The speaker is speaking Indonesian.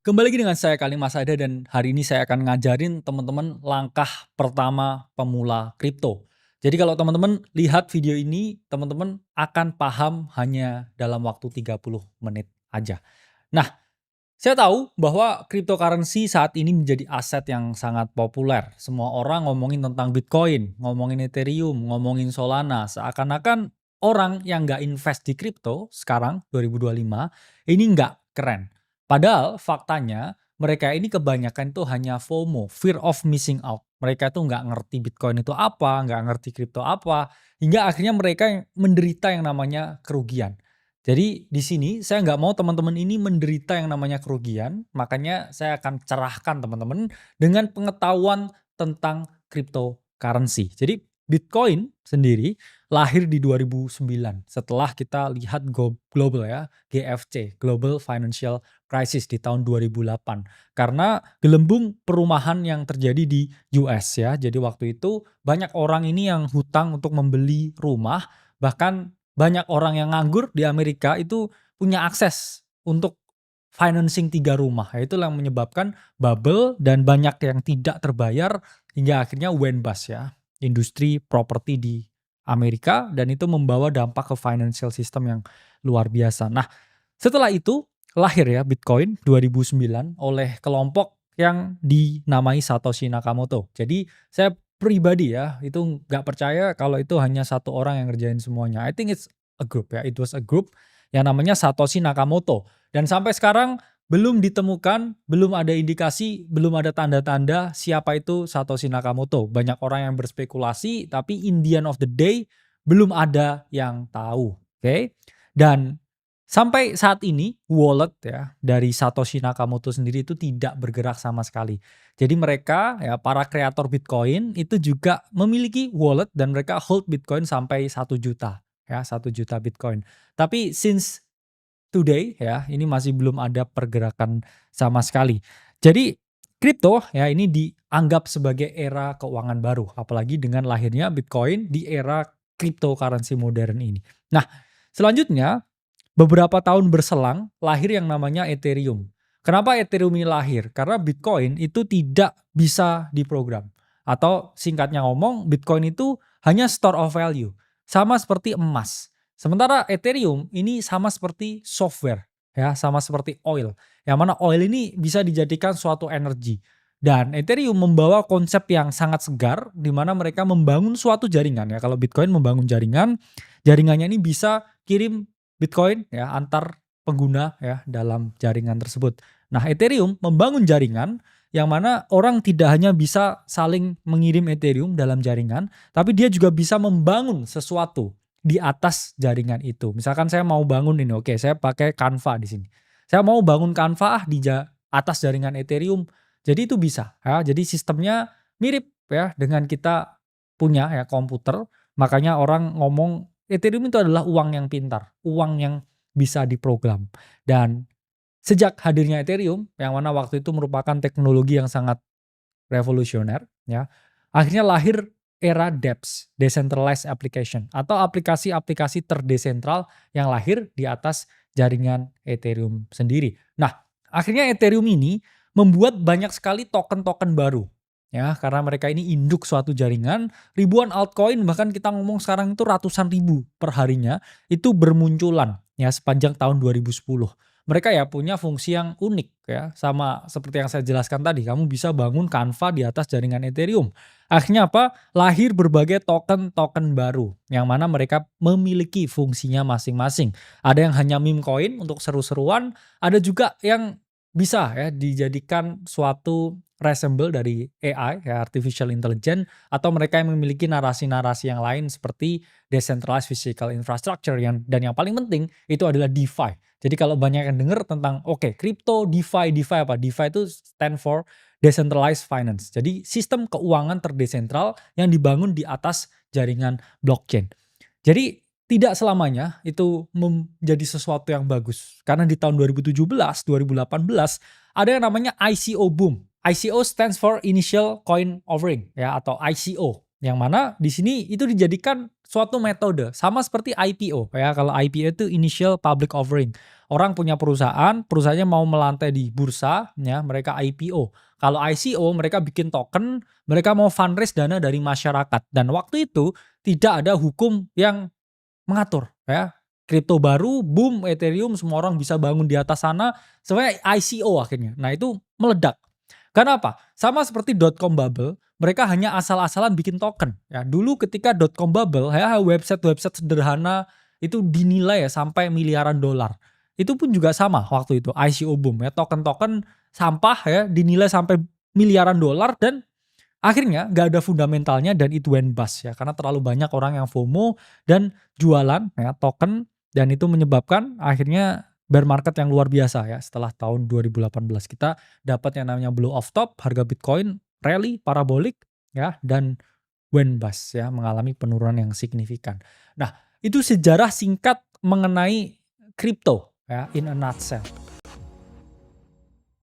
Kembali lagi dengan saya Kali Mas Ada dan hari ini saya akan ngajarin teman-teman langkah pertama pemula kripto. Jadi kalau teman-teman lihat video ini, teman-teman akan paham hanya dalam waktu 30 menit aja. Nah, saya tahu bahwa cryptocurrency saat ini menjadi aset yang sangat populer. Semua orang ngomongin tentang Bitcoin, ngomongin Ethereum, ngomongin Solana. Seakan-akan orang yang nggak invest di kripto sekarang 2025 ini nggak keren. Padahal faktanya mereka ini kebanyakan itu hanya FOMO, fear of missing out. Mereka tuh nggak ngerti Bitcoin itu apa, nggak ngerti kripto apa, hingga akhirnya mereka yang menderita yang namanya kerugian. Jadi di sini saya nggak mau teman-teman ini menderita yang namanya kerugian, makanya saya akan cerahkan teman-teman dengan pengetahuan tentang cryptocurrency. Jadi Bitcoin sendiri lahir di 2009 setelah kita lihat global ya, GFC, Global Financial Crisis di tahun 2008. Karena gelembung perumahan yang terjadi di US ya. Jadi waktu itu banyak orang ini yang hutang untuk membeli rumah, bahkan banyak orang yang nganggur di Amerika itu punya akses untuk financing 3 rumah. Itulah yang menyebabkan bubble dan banyak yang tidak terbayar hingga akhirnya went bust ya, industri properti di Amerika, dan itu membawa dampak ke financial system yang luar biasa. Nah, setelah itu lahir ya Bitcoin 2009 oleh kelompok yang dinamai Satoshi Nakamoto. Jadi saya pribadi ya, itu nggak percaya kalau itu hanya satu orang yang ngerjain semuanya. I think it's a group ya, it was a group yang namanya Satoshi Nakamoto. Dan sampai sekarang belum ditemukan, belum ada indikasi, belum ada tanda-tanda siapa itu Satoshi Nakamoto. Banyak orang yang berspekulasi, tapi in the end of the day belum ada yang tahu. Oke? Dan sampai saat ini wallet ya dari Satoshi Nakamoto sendiri itu tidak bergerak sama sekali. Jadi mereka ya para kreator Bitcoin itu juga memiliki wallet dan mereka hold Bitcoin sampai 1 juta ya, 1 juta Bitcoin. Tapi since today ya, ini masih belum ada pergerakan sama sekali. Jadi kripto ya ini dianggap sebagai era keuangan baru, apalagi dengan lahirnya Bitcoin di era cryptocurrency modern ini. Nah, selanjutnya beberapa tahun berselang lahir yang namanya Ethereum. Kenapa Ethereum ini lahir? Karena Bitcoin itu tidak bisa diprogram. Atau singkatnya ngomong, Bitcoin itu hanya store of value. Sama seperti emas. Sementara Ethereum ini sama seperti software, ya, sama seperti oil. Yang mana oil ini bisa dijadikan suatu energi. Dan Ethereum membawa konsep yang sangat segar di mana mereka membangun suatu jaringan ya. Kalau Bitcoin membangun jaringan, jaringannya ini bisa kirim Bitcoin ya antar pengguna ya dalam jaringan tersebut. Nah, Ethereum membangun jaringan yang mana orang tidak hanya bisa saling mengirim Ethereum dalam jaringan, tapi dia juga bisa membangun sesuatu di atas jaringan itu. Misalkan saya mau bangun ini, oke, saya pakai Canva di sini. Saya mau bangun Canva di atas jaringan Ethereum. Jadi itu bisa ya. Jadi sistemnya mirip ya dengan kita punya ya komputer. Makanya orang ngomong Ethereum itu adalah uang yang pintar, uang yang bisa diprogram. Dan sejak hadirnya Ethereum, yang mana waktu itu merupakan teknologi yang sangat revolusioner, ya, akhirnya lahir era DApps, Decentralized Application, atau aplikasi-aplikasi terdesentral yang lahir di atas jaringan Ethereum sendiri. Nah, akhirnya Ethereum ini membuat banyak sekali token-token baru. Ya, karena mereka ini induk suatu jaringan, ribuan altcoin, bahkan kita ngomong sekarang itu ratusan ribu per harinya, itu bermunculan ya sepanjang tahun 2010. Mereka ya punya fungsi yang unik ya, sama seperti yang saya jelaskan tadi, kamu bisa bangun Canva di atas jaringan Ethereum. Akhirnya apa? Lahir berbagai token-token baru yang mana mereka memiliki fungsinya masing-masing. Ada yang hanya meme coin untuk seru-seruan, ada juga yang bisa ya dijadikan suatu resemble dari AI ya, artificial intelligence, atau mereka yang memiliki narasi-narasi yang lain seperti decentralized physical infrastructure dan yang paling penting itu adalah DeFi. Jadi kalau banyak yang dengar tentang crypto, DeFi apa? DeFi itu stand for decentralized finance. Jadi sistem keuangan terdesentral yang dibangun di atas jaringan blockchain. Jadi tidak selamanya itu menjadi sesuatu yang bagus. Karena di tahun 2017, 2018 ada yang namanya ICO boom. ICO stands for Initial Coin Offering ya, atau ICO. Yang mana di sini itu dijadikan suatu metode sama seperti IPO ya. Kalau IPO itu initial public offering. Orang punya perusahaan, perusahaannya mau melantai di bursa ya, mereka IPO. Kalau ICO mereka bikin token, mereka mau fundraise dana dari masyarakat. Dan waktu itu tidak ada hukum yang mengatur ya. Kripto baru, boom, Ethereum, semua orang bisa bangun di atas sana, sebenarnya ICO akhirnya. Nah itu meledak. Karena apa? Sama seperti .com bubble, mereka hanya asal-asalan bikin token. Ya, dulu ketika .com bubble, ya website-website sederhana itu dinilai ya sampai miliaran dolar. Itu pun juga sama waktu itu ICO boom ya, token-token sampah ya dinilai sampai miliaran dolar dan akhirnya nggak ada fundamentalnya dan it went bust ya karena terlalu banyak orang yang FOMO dan jualan ya token dan itu menyebabkan akhirnya bear market yang luar biasa ya setelah tahun 2018 kita dapat yang namanya blow off top, harga Bitcoin rally parabolik ya dan went bust ya mengalami penurunan yang signifikan. Nah, itu sejarah singkat mengenai kripto ya in a nutshell.